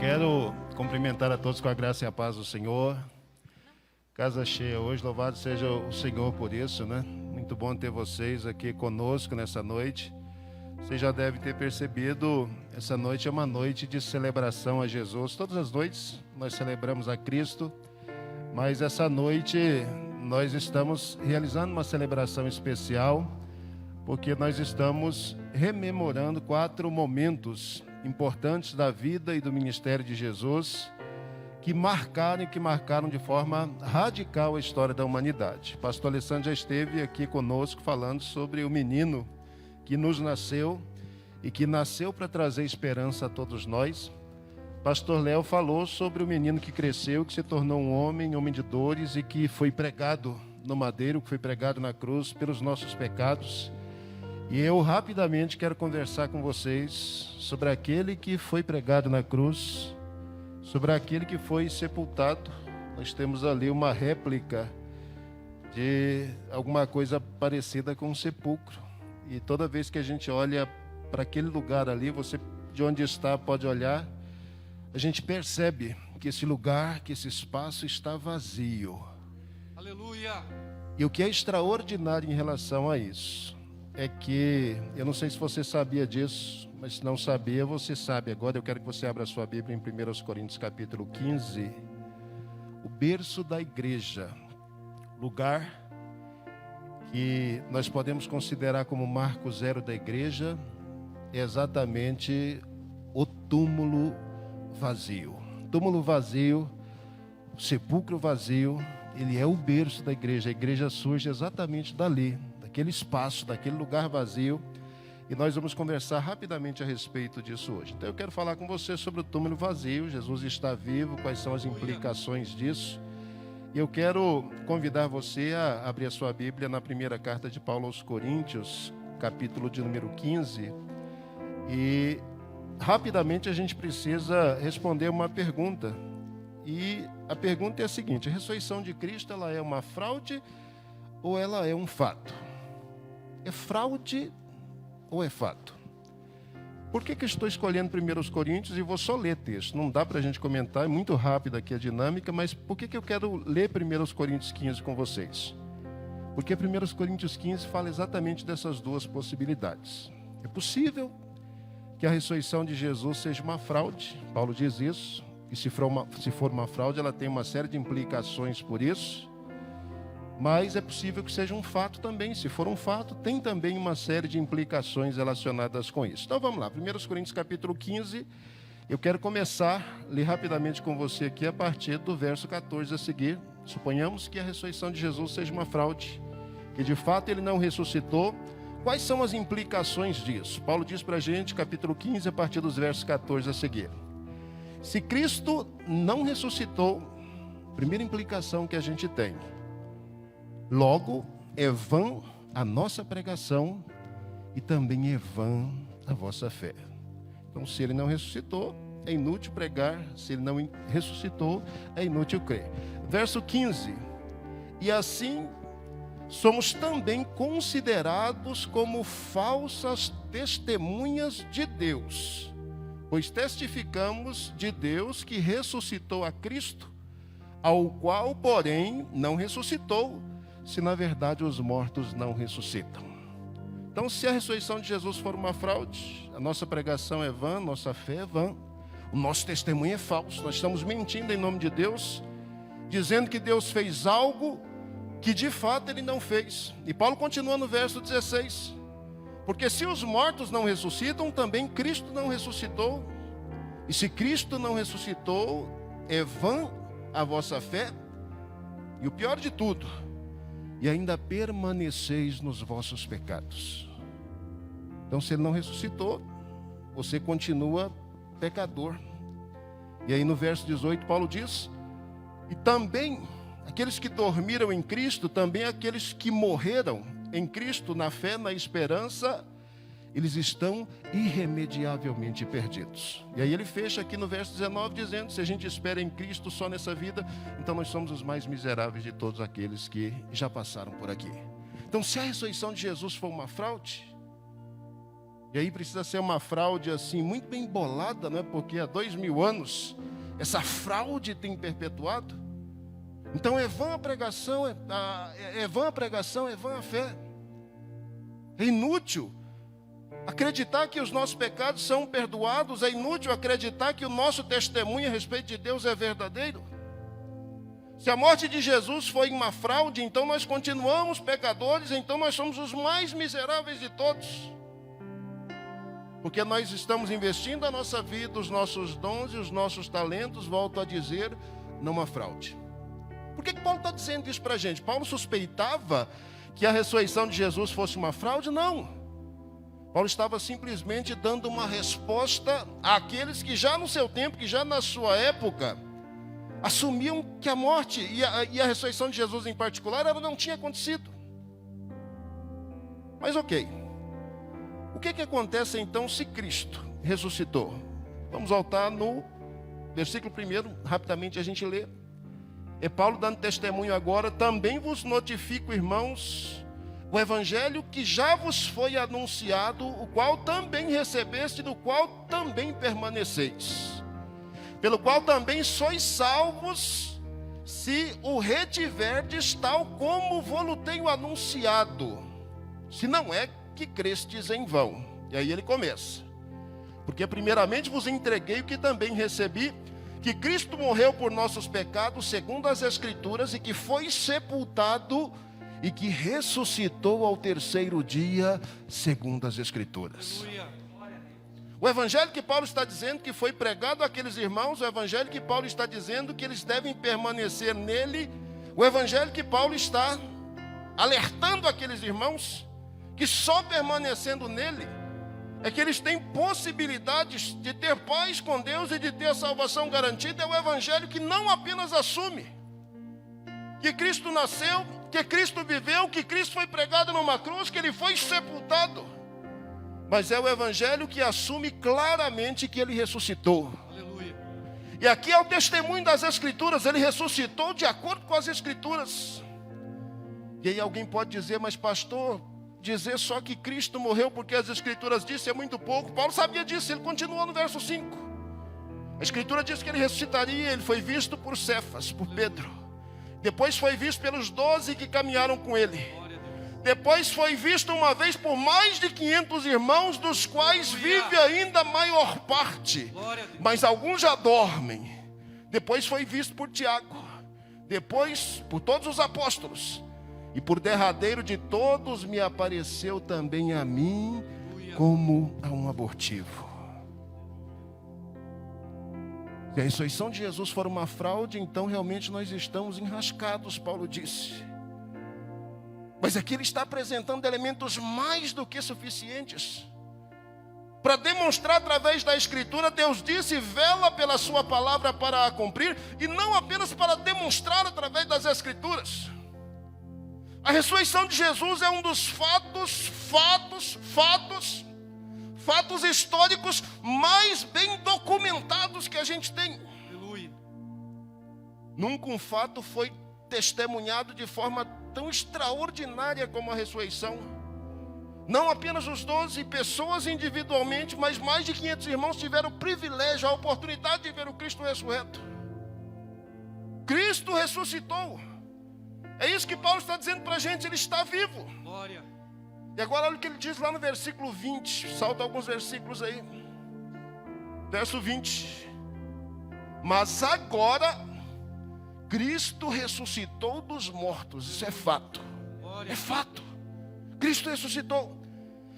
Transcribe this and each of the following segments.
Quero cumprimentar a todos com a graça e a paz do Senhor. Casa cheia hoje, louvado seja o Senhor por isso, né? Muito bom ter vocês aqui conosco nessa noite. Você já deve ter percebido, essa noite é uma noite de celebração a Jesus. Todas as noites nós celebramos a Cristo, mas essa noite nós estamos realizando uma celebração especial, porque nós estamos rememorando 4 momentos importantes da vida e do ministério de Jesus, que marcaram de forma radical a história da humanidade. Pastor Alessandro já esteve aqui conosco falando sobre o menino que nos nasceu e que nasceu para trazer esperança a todos nós. Pastor Léo falou sobre o menino que cresceu, que se tornou um homem de dores e que foi pregado no madeiro, que foi pregado na cruz pelos nossos pecados. E eu rapidamente quero conversar com vocês sobre aquele que foi pregado na cruz, sobre aquele que foi sepultado. Nós temos ali uma réplica de alguma coisa parecida com um sepulcro. E toda vez que a gente olha para aquele lugar ali, você de onde está pode olhar, a gente percebe que esse lugar, que esse espaço está vazio. Aleluia! E o que é extraordinário em relação a isso é que, eu não sei se você sabia disso, mas se não sabia, você sabe agora. Eu quero que você abra a sua Bíblia em 1 Coríntios capítulo 15, o berço da igreja, lugar que nós podemos considerar como marco zero da igreja, é exatamente o túmulo vazio. Túmulo vazio, sepulcro vazio, ele é o berço da igreja. A igreja surge exatamente dali, daquele espaço, daquele lugar vazio. E nós vamos conversar rapidamente a respeito disso hoje. Então eu quero falar com você sobre o túmulo vazio. Jesus está vivo, quais são as implicações disso. E eu quero convidar você a abrir a sua Bíblia na primeira carta de Paulo aos Coríntios, capítulo de número 15. E rapidamente a gente precisa responder uma pergunta. E a pergunta é a seguinte: a ressurreição de Cristo, ela é uma fraude ou ela é um fato? É fraude ou é fato? Por que eu estou escolhendo 1 Coríntios e vou só ler texto? Não dá para a gente comentar, é muito rápido aqui a dinâmica, mas por que eu quero ler 1 Coríntios 15 com vocês? Porque 1 Coríntios 15 fala exatamente dessas duas possibilidades. É possível que a ressurreição de Jesus seja uma fraude, Paulo diz isso, e se for uma fraude, ela tem uma série de implicações por isso. Mas é possível que seja um fato também. Se for um fato, tem também uma série de implicações relacionadas com isso. Então vamos lá, 1 Coríntios capítulo 15. Eu quero começar a ler rapidamente com você aqui a partir do verso 14 a seguir. Suponhamos que a ressurreição de Jesus seja uma fraude, que de fato ele não ressuscitou. Quais são as implicações disso? Paulo diz para a gente, capítulo 15, a partir dos versos 14 a seguir. Se Cristo não ressuscitou, primeira implicação que a gente tem: logo, é vã a nossa pregação e também é vã a vossa fé. Então, se ele não ressuscitou, é inútil pregar. Se ele não ressuscitou, é inútil crer. Verso 15. E assim, somos também considerados como falsas testemunhas de Deus, pois testificamos de Deus que ressuscitou a Cristo, ao qual, porém, não ressuscitou, se na verdade os mortos não ressuscitam. Então, se a ressurreição de Jesus for uma fraude, a nossa pregação é vã, nossa fé é vã, o nosso testemunho é falso. Nós estamos mentindo em nome de Deus, dizendo que Deus fez algo que de fato ele não fez. E Paulo continua no verso 16: porque se os mortos não ressuscitam, também Cristo não ressuscitou. E se Cristo não ressuscitou, é vã a vossa fé. E o pior de tudo, e ainda permaneceis nos vossos pecados. Então, se ele não ressuscitou, você continua pecador. E aí no verso 18 Paulo diz: e também aqueles que dormiram em Cristo, também aqueles que morreram em Cristo, na fé, na esperança, eles estão irremediavelmente perdidos. E aí ele fecha aqui no verso 19 dizendo: se a gente espera em Cristo só nessa vida, então nós somos os mais miseráveis de todos aqueles que já passaram por aqui. Então, se a ressurreição de Jesus for uma fraude, E aí precisa ser uma fraude assim, muito bem bolada, não é? Porque há 2000 anos essa fraude tem perpetuado. Então é vã a pregação, é vã a pregação, é vã a fé. É inútil acreditar que os nossos pecados são perdoados, é inútil acreditar que o nosso testemunho a respeito de Deus é verdadeiro. Se a morte de Jesus foi uma fraude, então nós continuamos pecadores, então nós somos os mais miseráveis de todos. Porque nós estamos investindo a nossa vida, os nossos dons e os nossos talentos, volto a dizer, numa fraude. Por que Paulo está dizendo isso para a gente? Paulo suspeitava que a ressurreição de Jesus fosse uma fraude? Não. Paulo estava simplesmente dando uma resposta àqueles que já no seu tempo, que já na sua época, assumiam que a morte e a ressurreição de Jesus em particular, ela não tinha acontecido. Mas ok. O que acontece então se Cristo ressuscitou? Vamos voltar no versículo 1, rapidamente a gente lê. É Paulo dando testemunho agora: também vos notifico, irmãos, o evangelho que já vos foi anunciado, o qual também recebeste, do qual também permaneceis, pelo qual também sois salvos, se o retiverdes tal como vos tenho anunciado, se não é que crestes em vão. E aí ele começa: porque primeiramente vos entreguei o que também recebi, que Cristo morreu por nossos pecados segundo as Escrituras, e que foi sepultado e que ressuscitou ao terceiro dia segundo as Escrituras. O evangelho que Paulo está dizendo que foi pregado àqueles irmãos, o evangelho que Paulo está dizendo que eles devem permanecer nele, o evangelho que Paulo está alertando aqueles irmãos que só permanecendo nele é que eles têm possibilidades de ter paz com Deus e de ter a salvação garantida. É o evangelho que não apenas assume que Cristo nasceu, que Cristo viveu, que Cristo foi pregado numa cruz, que ele foi sepultado, mas é o evangelho que assume claramente que ele ressuscitou. Aleluia. E aqui é o testemunho das Escrituras: ele ressuscitou de acordo com as Escrituras. E aí alguém pode dizer: mas pastor, dizer só que Cristo morreu porque as Escrituras dizem é muito pouco. Paulo sabia disso, ele continua no verso 5. A Escritura diz que ele ressuscitaria. Ele foi visto por Cefas, por Pedro. Depois foi visto pelos 12 que caminharam com ele. Depois foi visto uma vez por mais de 500 irmãos, dos quais vive ainda a maior parte, mas alguns já dormem. Depois foi visto por Tiago. Depois por todos os apóstolos. E por derradeiro de todos me apareceu também a mim como a um abortivo. Se a ressurreição de Jesus for uma fraude, então realmente nós estamos enrascados, Paulo disse. Mas aqui ele está apresentando elementos mais do que suficientes para demonstrar através da Escritura. Deus disse: vela pela sua palavra para a cumprir, e não apenas para demonstrar através das Escrituras. A ressurreição de Jesus é um dos fatos históricos mais bem documentados que a gente tem. Aleluia. Nunca um fato foi testemunhado de forma tão extraordinária como a ressurreição. Não apenas os 12 pessoas individualmente, mas mais de 500 irmãos tiveram o privilégio, a oportunidade de ver o Cristo ressurreto. Cristo ressuscitou. É isso que Paulo está dizendo para a gente: ele está vivo. Glória. E agora olha o que ele diz lá no versículo 20. Salta alguns versículos aí. Verso 20. Mas agora Cristo ressuscitou dos mortos. Isso é fato. Glória. É fato. Cristo ressuscitou.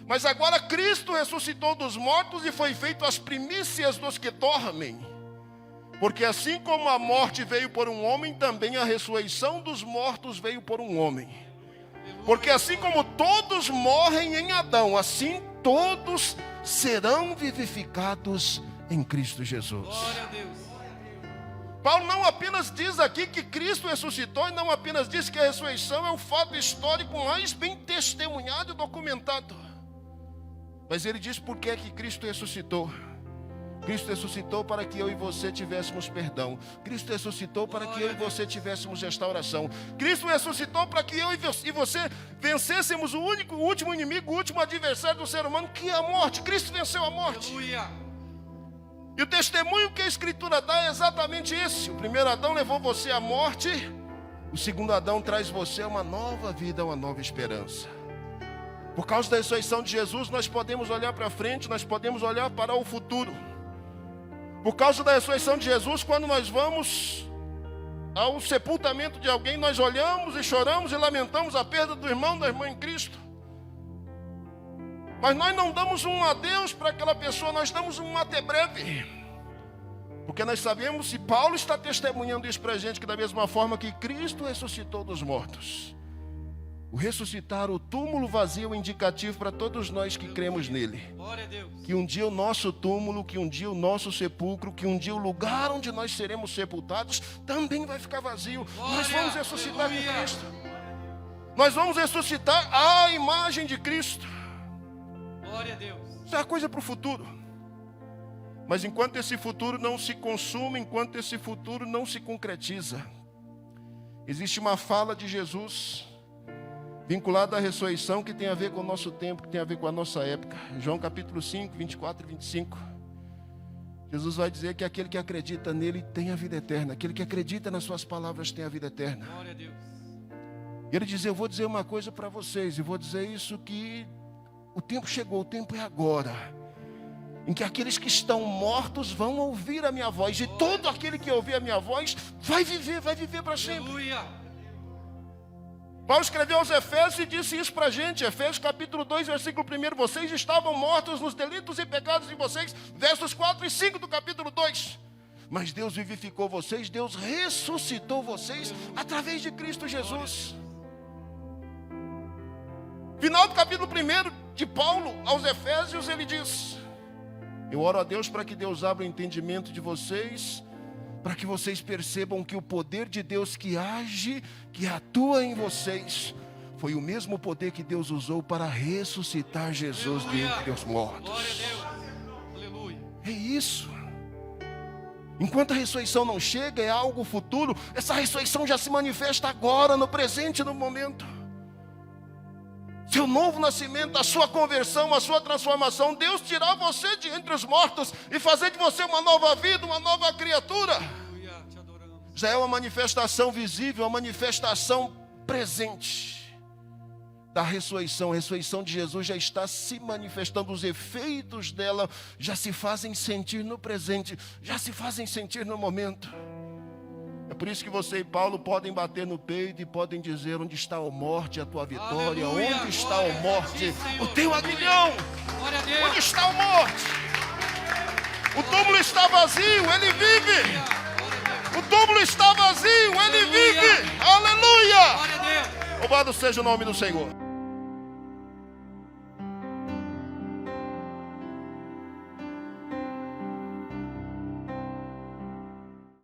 Mas agora Cristo ressuscitou dos mortos e foi feito as primícias dos que dormem. Porque assim como a morte veio por um homem, também a ressurreição dos mortos veio por um homem. Porque assim como todos morrem em Adão, assim todos serão vivificados em Cristo Jesus. Glória a Deus. Paulo não apenas diz aqui que Cristo ressuscitou, e não apenas diz que a ressurreição é o fato histórico mais bem testemunhado e documentado, mas ele diz por que Cristo ressuscitou. Cristo ressuscitou para que eu e você tivéssemos perdão. Cristo ressuscitou para que eu e você tivéssemos restauração. Cristo ressuscitou para que eu e você vencêssemos o último inimigo, o último adversário do ser humano, que é a morte. Cristo venceu a morte. Aleluia. E o testemunho que a Escritura dá é exatamente esse. O primeiro Adão levou você à morte. O segundo Adão traz você a uma nova vida, uma nova esperança. Por causa da ressurreição de Jesus, nós podemos olhar para frente, nós podemos olhar para o futuro. Por causa da ressurreição de Jesus, quando nós vamos ao sepultamento de alguém, nós olhamos e choramos e lamentamos a perda do irmão, da irmã em Cristo. Mas nós não damos um adeus para aquela pessoa, nós damos um até breve. Porque nós sabemos, e Paulo está testemunhando isso para a gente, que da mesma forma que Cristo ressuscitou dos mortos, o ressuscitar, o túmulo vazio, é um indicativo para todos nós que cremos nele. Glória a Deus. Que um dia o nosso túmulo, que um dia o nosso sepulcro, que um dia o lugar onde nós seremos sepultados também vai ficar vazio. Glória, nós vamos ressuscitar aleluia. com Cristo. Nós vamos ressuscitar a imagem de Cristo. Glória a Deus. Isso é uma coisa para o futuro. Mas enquanto esse futuro não se consuma, enquanto esse futuro não se concretiza, existe uma fala de Jesus vinculada à ressurreição que tem a ver com o nosso tempo, que tem a ver com a nossa época. João capítulo 5, 24 e 25. Jesus vai dizer que aquele que acredita nele tem a vida eterna. Aquele que acredita nas suas palavras tem a vida eterna. Glória a Deus. E ele diz, eu vou dizer uma coisa para vocês, e vou dizer isso que o tempo chegou, o tempo é agora, em que aqueles que estão mortos vão ouvir a minha voz, e todo aquele que ouvir a minha voz vai viver para sempre. Aleluia. Paulo escreveu aos Efésios e disse isso para a gente, Efésios capítulo 2, versículo 1, vocês estavam mortos nos delitos e pecados de vocês, versos 4 e 5 do capítulo 2. Mas Deus vivificou vocês, Deus ressuscitou vocês através de Cristo Jesus. Final do capítulo 1 de Paulo aos Efésios, ele diz, eu oro a Deus para que Deus abra o entendimento de vocês, para que vocês percebam que o poder de Deus que age, que atua em vocês, foi o mesmo poder que Deus usou para ressuscitar Jesus dentre os mortos. Glória a Deus. Aleluia. É isso. Enquanto a ressurreição não chega, é algo futuro. Essa ressurreição já se manifesta agora, no presente, no momento. Seu novo nascimento, a sua conversão, a sua transformação, Deus tirar você de entre os mortos e fazer de você uma nova vida, uma nova criatura. Aleluia. Te adoramos. Já é uma manifestação visível, uma manifestação presente da ressurreição. A ressurreição de Jesus já está se manifestando, os efeitos dela já se fazem sentir no presente, já se fazem sentir no momento. É por isso que você e Paulo podem bater no peito e podem dizer, onde está a morte, a tua vitória? Aleluia. Onde está a Glória a morte, ti, Senhor. o teu aguilhão? Glória a Deus. Onde está a morte? O túmulo está vazio, ele vive. Glória a Deus. O túmulo está vazio, ele Aleluia. vive. Aleluia! Glória a Deus. Louvado seja o nome do Senhor.